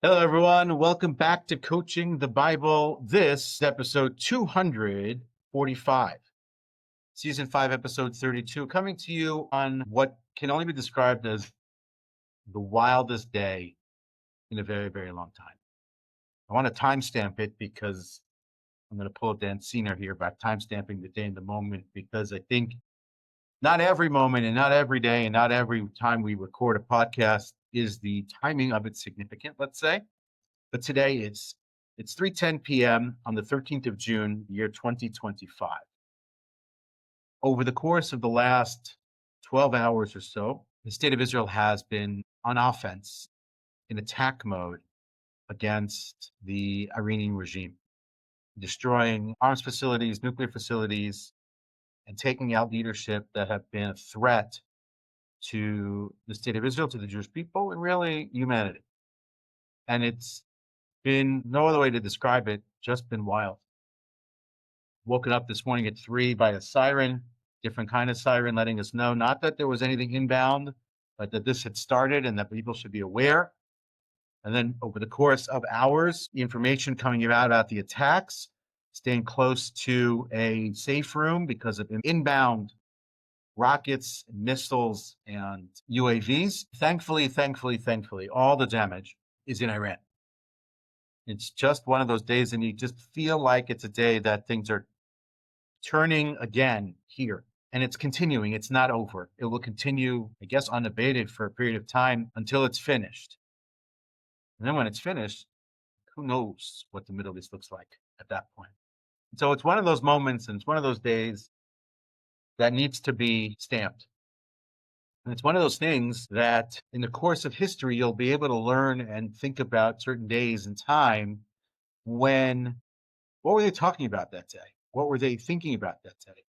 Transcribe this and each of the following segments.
Hello, everyone. Welcome back to Coaching the Bible. This is episode 245, season 5, episode 32, coming to you on what can only be described as the wildest day in a very, very long time. I want to timestamp it because I'm going to pull a Dan Cena here about timestamping the day and the moment, because I think not every moment and not every day and not every time we record a podcast is the timing of it significant, let's say. But today it's 3:10 p.m. on the 13th of June, year 2025. Over the course of the last 12 hours or so, the state of Israel has been on offense in attack mode against the Iranian regime, destroying arms facilities, nuclear facilities, and taking out leadership that have been a threat to the state of Israel, to the Jewish people, and really humanity. And it's been no other way to describe it, just been wild. Woken up this morning at 3 by a siren, different kind of siren, letting us know not that there was anything inbound, but that this had started and that people should be aware. And then over the course of hours, the information coming out about the attacks, staying close to a safe room because of inbound rockets, missiles, and UAVs. Thankfully, all the damage is in Iran. It's just one of those days, and you just feel like it's a day that things are turning again here. And it's continuing. It's not over. It will continue, I guess, unabated for a period of time until it's finished. And then when it's finished, who knows what the Middle East looks like at that point. And so it's one of those moments, and it's one of those days that needs to be stamped. And it's one of those things that in the course of history, you'll be able to learn and think about certain days and time when, what were they talking about that day? What were they thinking about that day?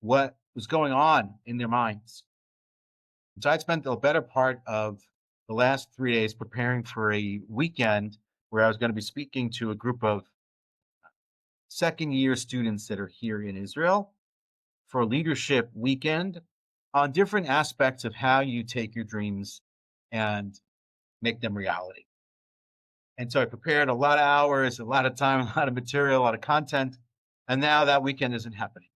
What was going on in their minds? So I spent the better part of the last 3 days preparing for a weekend where I was going to be speaking to a group of second-year students that are here in Israel for a leadership weekend on different aspects of how you take your dreams and make them reality. And so I prepared a lot of hours, a lot of time, a lot of material, a lot of content. And now that weekend isn't happening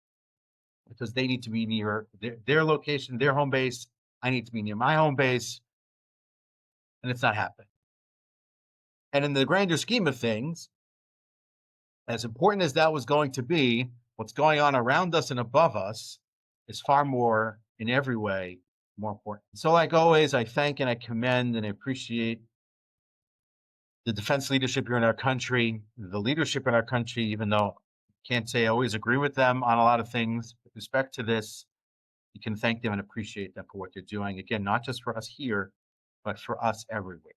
because they need to be near their location, their home base. I need to be near my home base. And it's not happening. And in the grander scheme of things, as important as that was going to be, what's going on around us and above us is far more, in every way, more important. So like always, I thank and I commend and I appreciate the defense leadership here in our country, the leadership in our country, even though I can't say I always agree with them on a lot of things. With respect to this, you can thank them and appreciate them for what they're doing. Again, not just for us here, but for us everywhere.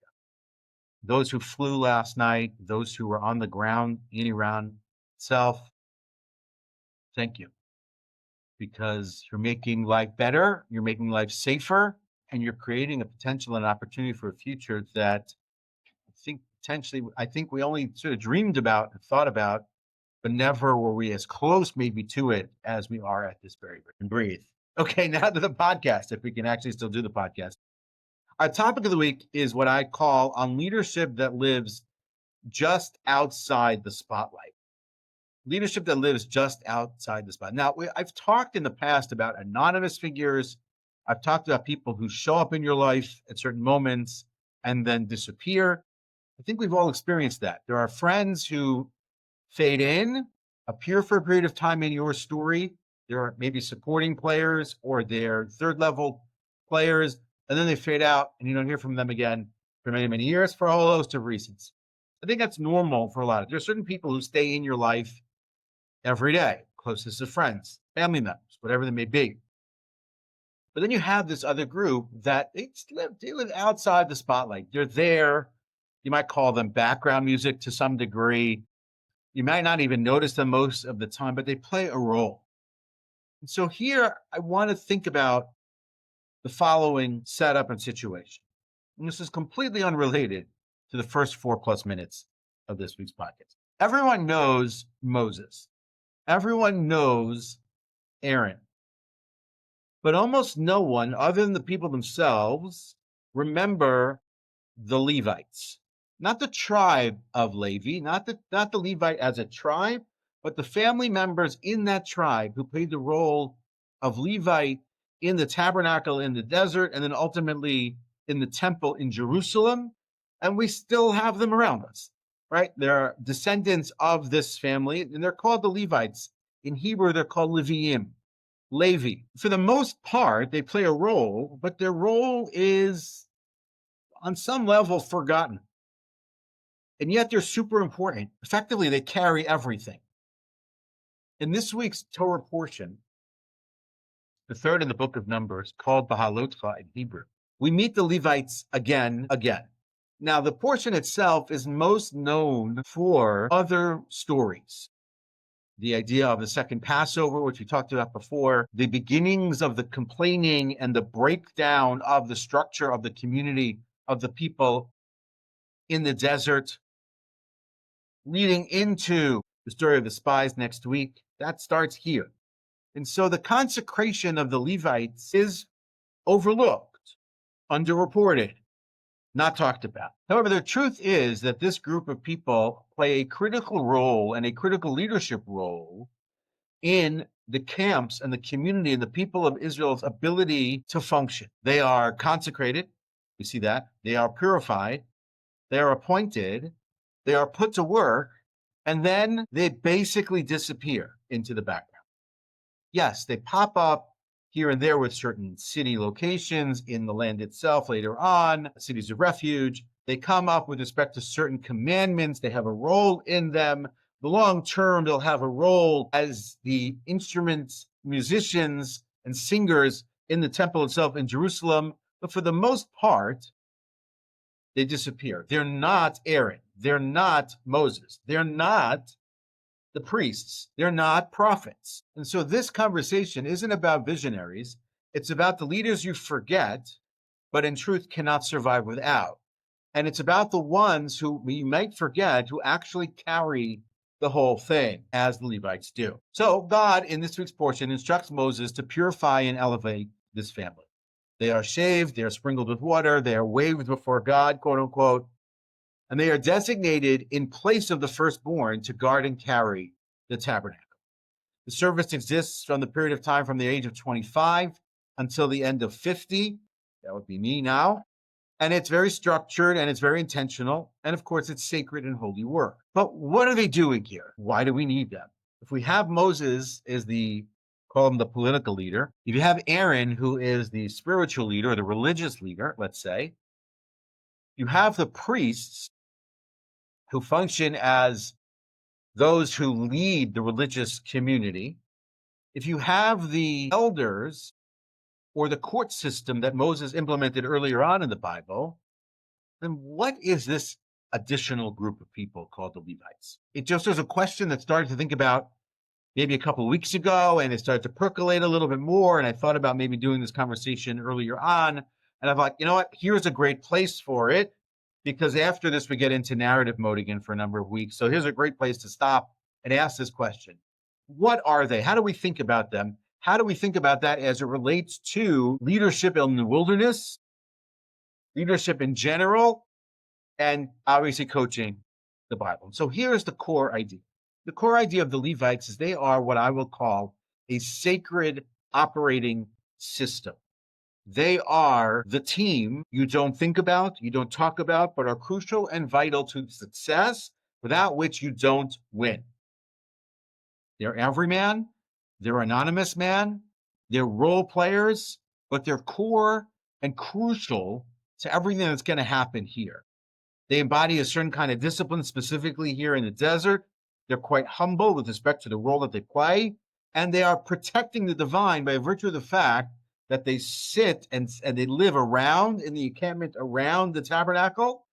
Those who flew last night, those who were on the ground in Iran itself, thank you. Because you're making life better, you're making life safer, and you're creating a potential and opportunity for a future that I think we only sort of dreamed about and thought about, but never were we as close maybe to it as we are at this very and breathe. Okay, now to the podcast, if we can actually still do the podcast. Our topic of the week is what I call on leadership that lives just outside the spotlight. Leadership that lives just outside the spot. Now, I've talked in the past about anonymous figures. I've talked about people who show up in your life at certain moments and then disappear. I think we've all experienced that. There are friends who fade in, appear for a period of time in your story. There are maybe supporting players or they're third level players, and then they fade out and you don't hear from them again for many, many years for a whole host of reasons. I think that's normal for a lot of, there are certain people who stay in your life every day, closest of friends, family members, whatever they may be. But then you have this other group that they live outside the spotlight. They're there. You might call them background music to some degree. You might not even notice them most of the time, but they play a role. And so here I want to think about the following setup and situation. And this is completely unrelated to the first 4+ minutes of this week's podcast. Everyone knows Moses. Everyone knows Aaron. But almost no one, other than the people themselves, remember the Levites. not the tribe of Levi, not the Levite as a tribe, but the family members in that tribe who played the role of Levite in the tabernacle in the desert, and then ultimately in the temple in Jerusalem. And we still have them around us, right? They're descendants of this family, and they're called the Levites. In Hebrew, they're called Leviim, Levi. For the most part, they play a role, but their role is on some level forgotten. And yet they're super important. Effectively, they carry everything. In this week's Torah portion, the third in the book of Numbers, called Bahalotcha in Hebrew, we meet the Levites again. Now, the portion itself is most known for other stories. The idea of the second Passover, which we talked about before, the beginnings of the complaining and the breakdown of the structure of the community of the people in the desert, leading into the story of the spies next week. That starts here. And so the consecration of the Levites is overlooked, underreported, not talked about. However, the truth is that this group of people play a critical role and a critical leadership role in the camps and the community and the people of Israel's ability to function. They are consecrated. We see that. They are purified. They are appointed. They are put to work. And then they basically disappear into the background. Yes, they pop up here and there with certain city locations in the land itself later on, cities of refuge. They come up with respect to certain commandments. They have a role in them. The long term, they'll have a role as the instruments, musicians, and singers in the temple itself in Jerusalem. But for the most part, they disappear. They're not Aaron. They're not Moses. They're not the priests. They're not prophets. And so this conversation isn't about visionaries. It's about the leaders you forget, but in truth cannot survive without. And it's about the ones who you might forget who actually carry the whole thing, as the Levites do. So God, in this week's portion, instructs Moses to purify and elevate this family. They are shaved, they are sprinkled with water, they are waved before God, quote unquote, and they are designated in place of the firstborn to guard and carry the tabernacle. The service exists from the period of time from the age of 25 until the end of 50. That would be me now. And it's very structured and it's very intentional. And of course, it's sacred and holy work. But what are they doing here? Why do we need them? If we have Moses as call him the political leader, if you have Aaron, who is the spiritual leader or the religious leader, let's say, you have the priests who function as those who lead the religious community. If you have the elders or the court system that Moses implemented earlier on in the Bible, then what is this additional group of people called the Levites? It just was a question that started to think about maybe a couple of weeks ago, and it started to percolate a little bit more. And I thought about maybe doing this conversation earlier on. And I thought, you know what, here's a great place for it, because after this, we get into narrative mode again for a number of weeks. So here's a great place to stop and ask this question. What are they? How do we think about them? How do we think about that as it relates to leadership in the wilderness, leadership in general, and obviously coaching the Bible? So here's the core idea. The core idea of the Levites is they are what I will call a sacred operating system. They are the team you don't think about, you don't talk about, but are crucial and vital to success, without which you don't win. They're everyman, they're anonymous man, they're role players, but they're core and crucial to everything that's going to happen here. They embody a certain kind of discipline, specifically here in the desert. They're quite humble with respect to the role that they play, and they are protecting the divine by virtue of the fact that they sit and they live around in the encampment around the tabernacle.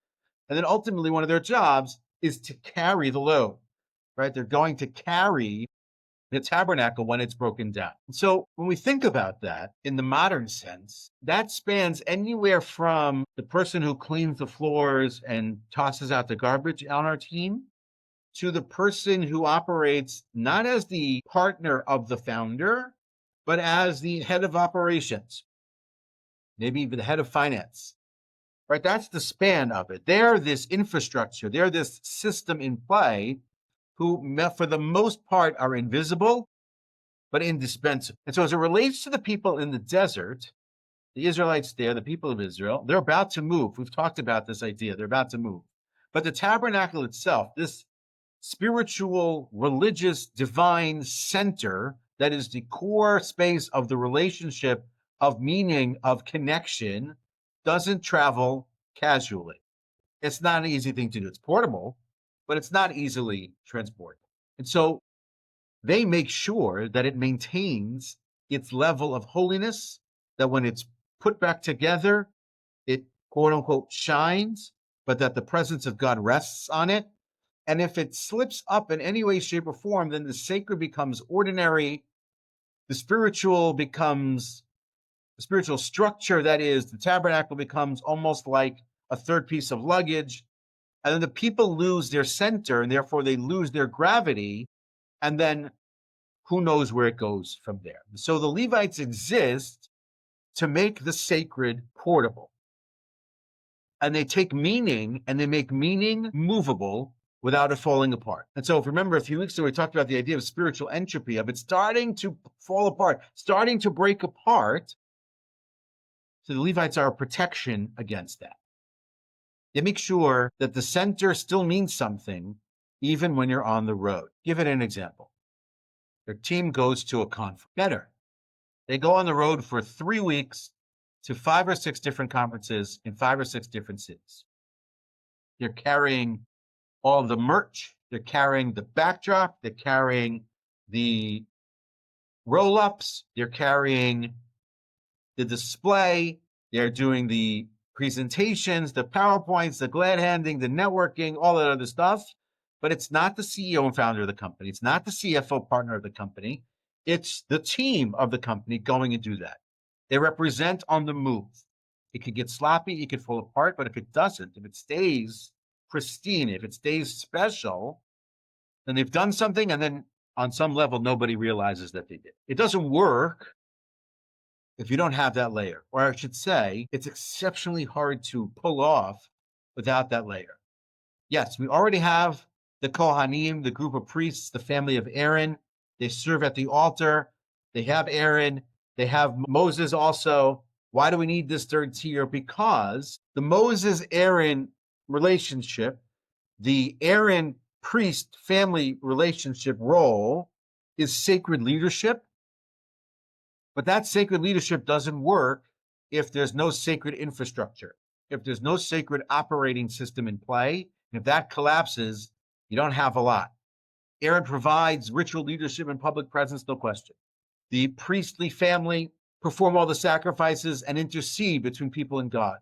And then ultimately, one of their jobs is to carry the load, right? They're going to carry the tabernacle when it's broken down. So when we think about that in the modern sense, that spans anywhere from the person who cleans the floors and tosses out the garbage on our team to the person who operates not as the partner of the founder, but as the head of operations, maybe even the head of finance, right? That's the span of it. They're this infrastructure, they're this system in play who, for the most part, are invisible, but indispensable. And so as it relates to the people in the desert, the Israelites there, the people of Israel, they're about to move. We've talked about this idea. They're about to move. But the tabernacle itself, this spiritual, religious, divine center that is the core space of the relationship, of meaning, of connection, doesn't travel casually. It's not an easy thing to do. It's portable, but it's not easily transportable. And so they make sure that it maintains its level of holiness, that when it's put back together, it quote unquote shines, but that the presence of God rests on it. And if it slips up in any way, shape, or form, then the sacred becomes ordinary. The spiritual becomes the spiritual structure, that is, the tabernacle becomes almost like a third piece of luggage. And then the people lose their center, and therefore they lose their gravity. And then who knows where it goes from there. So the Levites exist to make the sacred portable. And they take meaning and they make meaning movable without it falling apart. And so if you remember a few weeks ago, we talked about the idea of spiritual entropy, of it starting to fall apart, starting to break apart. So the Levites are a protection against that. They make sure that the center still means something, even when you're on the road. Give it an example. Their team goes to a conference. Better. They go on the road for 3 weeks to 5 or 6 different conferences in 5 or 6 different cities. They're carrying all the merch. They're carrying the backdrop. They're carrying the roll-ups. They're carrying the display. They're doing the presentations, the PowerPoints, the glad handing, the networking, all that other stuff. But it's not the CEO and founder of the company. It's not the CFO partner of the company. It's the team of the company going and do that. They represent on the move. It could get sloppy, it could fall apart, but if it doesn't, if it stays pristine, if it stays special, then they've done something, and then on some level, nobody realizes that they did. It doesn't work if you don't have that layer, or I should say, it's exceptionally hard to pull off without that layer. Yes, we already have the Kohanim, the group of priests, the family of Aaron. They serve at the altar. They have Aaron. They have Moses also. Why do we need this third tier? Because the Moses-Aaron relationship, the Aaron priest family relationship role is sacred leadership. But that sacred leadership doesn't work if there's no sacred infrastructure, if there's no sacred operating system in play. And if that collapses, you don't have a lot. Aaron provides ritual leadership and public presence, no question. The priestly family perform all the sacrifices and intercede between people and God.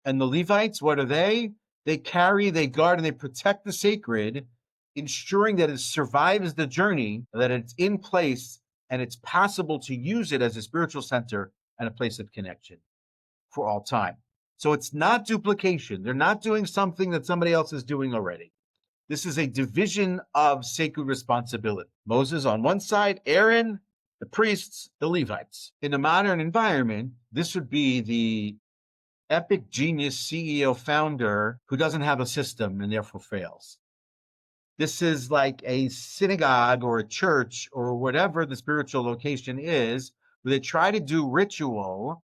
And the Levites, what are they? They carry, they guard, and they protect the sacred, ensuring that it survives the journey, that it's in place, and it's possible to use it as a spiritual center and a place of connection for all time. So it's not duplication. They're not doing something that somebody else is doing already. This is a division of sacred responsibility. Moses on one side, Aaron, the priests, the Levites. In a modern environment, this would be the epic genius CEO founder who doesn't have a system and therefore fails. This is like a synagogue or a church or whatever the spiritual location is, where they try to do ritual,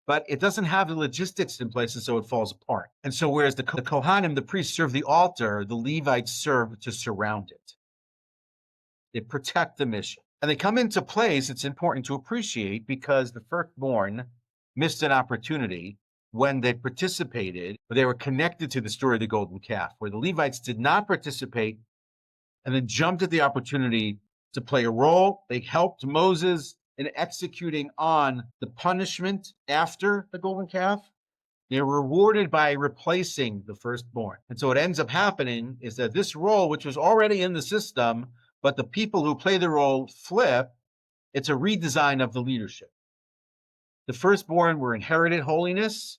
but it doesn't have the logistics in place, and so it falls apart. And so whereas the Kohanim, the priests, serve the altar, the Levites serve to surround it. They protect the mission. And they come into place, it's important to appreciate, because the firstborn missed an opportunity when they participated, or they were connected to the story of the golden calf, where the Levites did not participate and then jumped at the opportunity to play a role. They helped Moses in executing on the punishment after the golden calf. They're rewarded by replacing the firstborn. And so what ends up happening is that this role, which was already in the system, but the people who play the role flip, it's a redesign of the leadership. The firstborn were inherited holiness.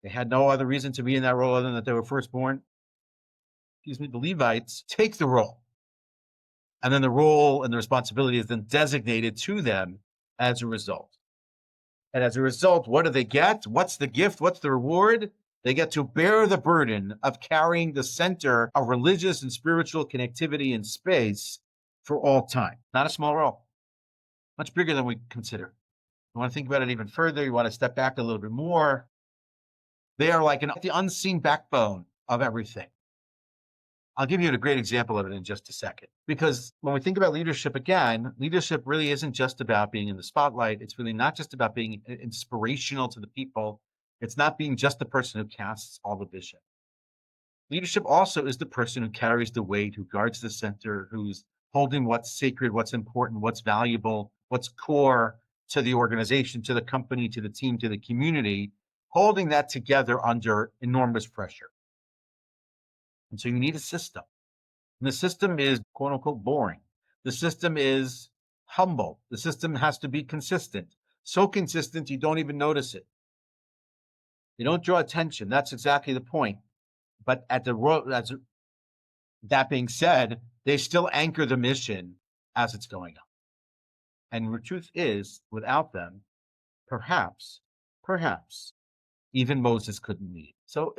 They had no other reason to be in that role other than that they were firstborn. The Levites take the role. And then the role and the responsibility is then designated to them as a result. And as a result, what do they get? What's the gift? What's the reward? They get to bear the burden of carrying the center of religious and spiritual connectivity in space for all time. Not a small role, much bigger than we consider. You want to think about it even further, you want to step back a little bit more. They are like the unseen backbone of everything. I'll give you a great example of it in just a second. Because when we think about leadership again, leadership really isn't just about being in the spotlight. It's really not just about being inspirational to the people. It's not being just the person who casts all the vision. Leadership also is the person who carries the weight, who guards the center, who's holding what's sacred, what's important, what's valuable, what's core to the organization, to the company, to the team, to the community, holding that together under enormous pressure. And so you need a system. And the system is quote unquote boring. The system is humble. The system has to be consistent. So consistent you don't even notice it. You don't draw attention. That's exactly the point. But that being said, they still anchor the mission as it's going on. And the truth is, without them, perhaps, even Moses couldn't lead. So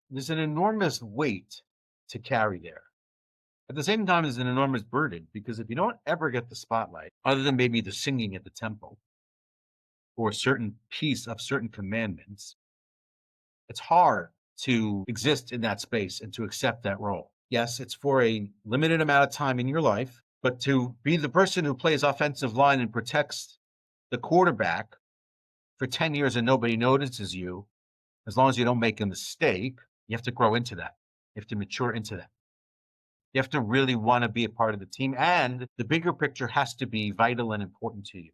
there's an enormous weight to carry there. At the same time, there's an enormous burden, because if you don't ever get the spotlight, other than maybe the singing at the temple or a certain piece of certain commandments, it's hard to exist in that space and to accept that role. Yes, it's for a limited amount of time in your life, but to be the person who plays offensive line and protects the quarterback for 10 years and nobody notices you, as long as you don't make a mistake, you have to grow into that. You have to mature into that. You have to really want to be a part of the team, and the bigger picture has to be vital and important to you.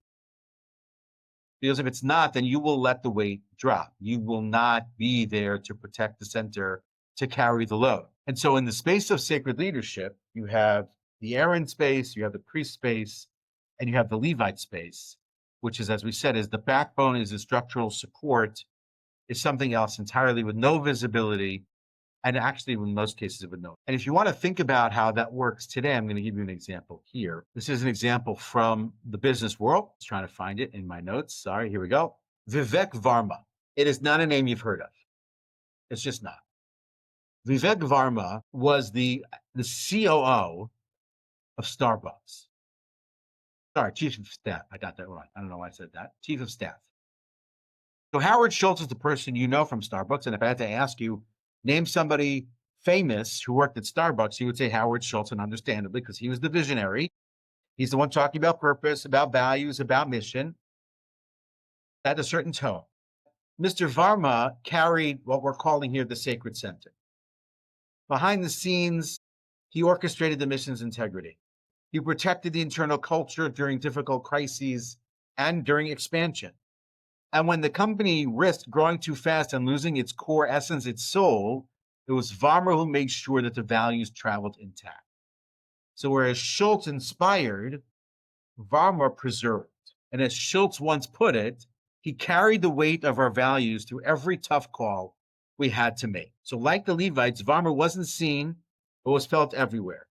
Because if it's not, then you will let the weight drop. You will not be there to protect the center, to carry the load. And so in the space of sacred leadership, you have the Aaron space, you have the priest space, and you have the Levite space, which is, as we said, is the backbone, is the structural support, is something else entirely with no visibility, and actually in most cases it would know. And if you want to think about how that works today, I'm going to give you an example here. This is an example from the business world. I was trying to find it in my notes. Sorry, here we go. Vivek Varma. It is not a name you've heard of. It's just not. Vivek Varma was the COO of Starbucks. Sorry, chief of staff. I got that wrong. I don't know why I said that. Chief of staff. So Howard Schultz is the person you know from Starbucks. And if I had to ask you, name somebody famous who worked at Starbucks, you would say Howard Schultz, and understandably, because he was the visionary. He's the one talking about purpose, about values, about mission, at a certain tone. Mr. Varma carried what we're calling here the sacred center. Behind the scenes, he orchestrated the mission's integrity. He protected the internal culture during difficult crises and during expansion. And when the company risked growing too fast and losing its core essence, its soul, it was Varma who made sure that the values traveled intact. So whereas Schultz inspired, Varma preserved. And as Schultz once put it, he carried the weight of our values through every tough call we had to make. So like the Levites, Varma wasn't seen, but was felt everywhere.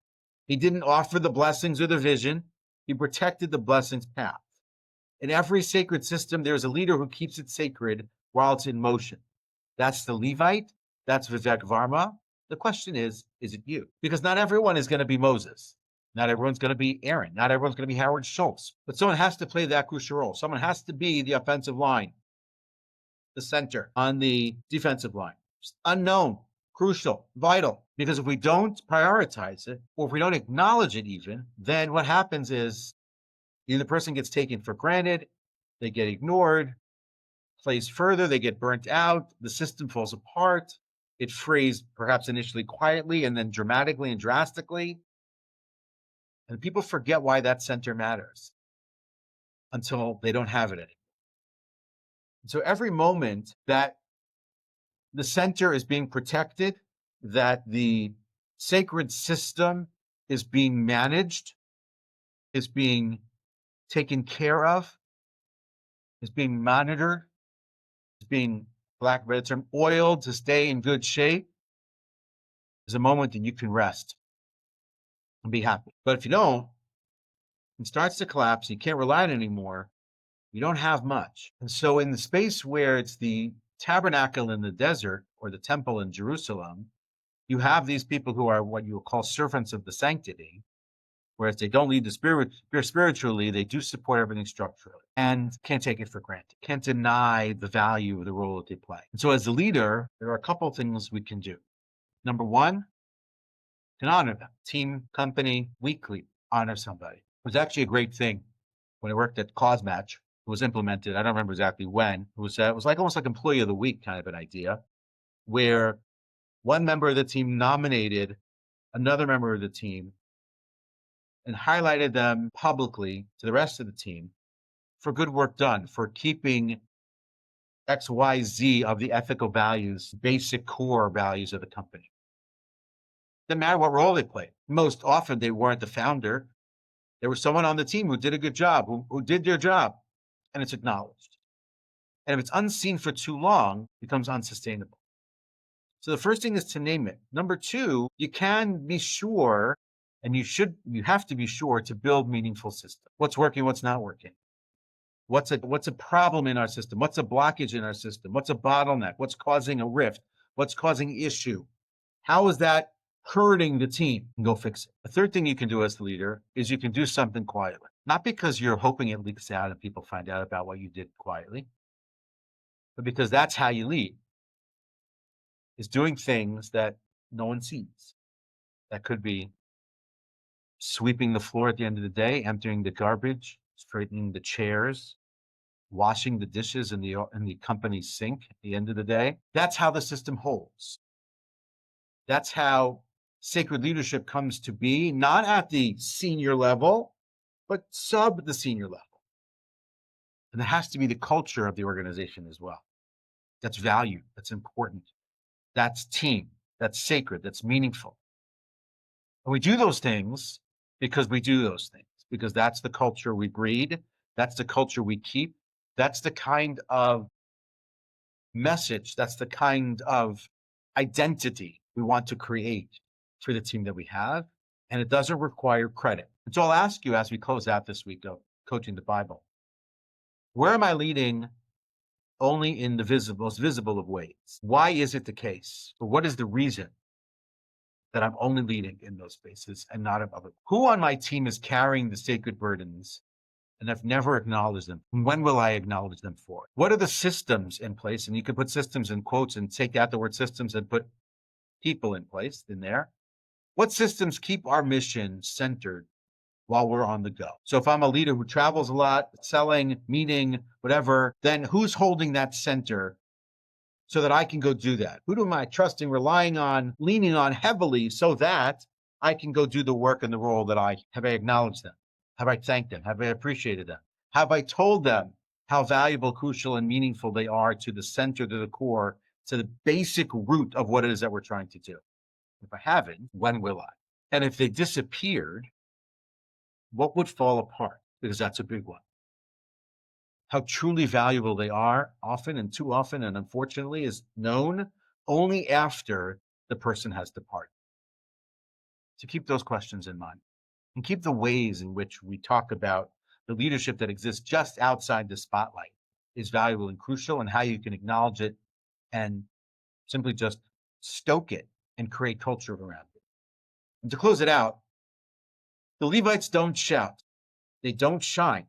He didn't offer the blessings or the vision. He protected the blessings path. In every sacred system, there's a leader who keeps it sacred while it's in motion. That's the Levite. That's Vivek Varma. The question is it you? Because not everyone is going to be Moses. Not everyone's going to be Aaron. Not everyone's going to be Howard Schultz. But someone has to play that crucial role. Someone has to be the offensive line, the center on the defensive line. Just unknown, crucial, vital. Because if we don't prioritize it, or if we don't acknowledge it even, then what happens is either the person gets taken for granted, they get ignored, plays further, they get burnt out, the system falls apart. It frays perhaps initially quietly and then dramatically and drastically. And people forget why that center matters until they don't have it anymore. So every moment that the center is being protected, that the sacred system is being managed, is being taken care of, is being monitored, is being, black red term, oiled to stay in good shape, is a moment that you can rest and be happy. But if you don't, it starts to collapse, you can't rely on it anymore, We don't have much. And so in the space where it's the tabernacle in the desert or the temple in Jerusalem, you have these people who are what you will call servants of the sanctity, whereas they don't lead the spirit spiritually, they do support everything structurally and can't take it for granted, can't deny the value of the role that they play. And so as a leader, there are a couple of things we can do. Number one, can honor them. Team, company, weekly, honor somebody. It was actually a great thing when I worked at Cause Match. It was implemented. I don't remember exactly when. It was like almost like employee of the week kind of an idea, where one member of the team nominated another member of the team and highlighted them publicly to the rest of the team for good work done, for keeping XYZ of the ethical values, basic core values of the company. Didn't matter what role they played. Most often they weren't the founder. There was someone on the team who did a good job, who did their job, and it's acknowledged. And if it's unseen for too long, it becomes unsustainable. So the first thing is to name it. Number two, you can be sure, and you have to be sure to build meaningful systems. What's working, what's not working? What's a problem in our system? What's a blockage in our system? What's a bottleneck? What's causing a rift? What's causing issue? How is that hurting the team? And go fix it. The third thing you can do as the leader is you can do something quietly. Not because you're hoping it leaks out and people find out about what you did quietly, but because that's how you lead, is doing things that no one sees. That could be sweeping the floor at the end of the day, emptying the garbage, straightening the chairs, washing the dishes in the company sink at the end of the day. That's how the system holds. That's how sacred leadership comes to be, not at the senior level, but sub the senior level. And there has to be the culture of the organization as well. That's value, that's important, that's team, that's sacred, that's meaningful. And we do those things because we do those things, because that's the culture we breed, that's the culture we keep, that's the kind of message, that's the kind of identity we want to create for the team that we have. And it doesn't require credit. And so I'll ask you as we close out this week of Coaching the Bible, where am I leading only in the most visible of ways? Why is it the case? Or what is the reason that I'm only leading in those spaces and not in other? Who on my team is carrying the sacred burdens and I've never acknowledged them? When will I acknowledge them for? What are the systems in place? And you can put systems in quotes and take out the word systems and put people in place in there. What systems keep our mission centered while we're on the go? So if I'm a leader who travels a lot, selling, meeting, whatever, then who's holding that center so that I can go do that? Who am I trusting, relying on, leaning on heavily so that I can go do the work and the role that I acknowledged them? Have I thanked them? Have I appreciated them? Have I told them how valuable, crucial, and meaningful they are to the center, to the core, to the basic root of what it is that we're trying to do? If I haven't, when will I? And if they disappeared, what would fall apart? Because that's a big one. How truly valuable they are often and too often, and unfortunately, is known only after the person has departed. So keep those questions in mind and keep the ways in which we talk about the leadership that exists just outside the spotlight is valuable and crucial, and how you can acknowledge it and simply just stoke it and create culture around it. And to close it out, the Levites don't shout, they don't shine,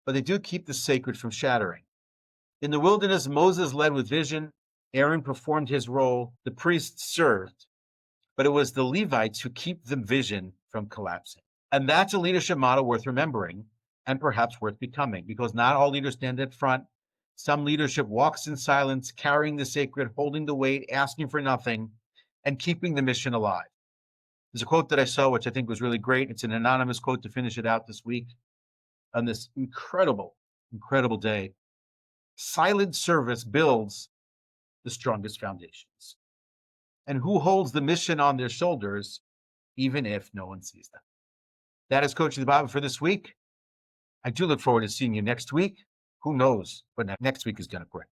but they do keep the sacred from shattering. In the wilderness, Moses led with vision, Aaron performed his role, the priests served, but it was the Levites who keep the vision from collapsing. And that's a leadership model worth remembering and perhaps worth becoming, because not all leaders stand up front. Some leadership walks in silence, carrying the sacred, holding the weight, asking for nothing, and keeping the mission alive. There's a quote that I saw, which I think was really great. It's an anonymous quote to finish it out this week on this incredible, incredible day. Silent service builds the strongest foundations. And who holds the mission on their shoulders, even if no one sees them? That is Coaching the Bible for this week. I do look forward to seeing you next week. Who knows what next week is going to bring.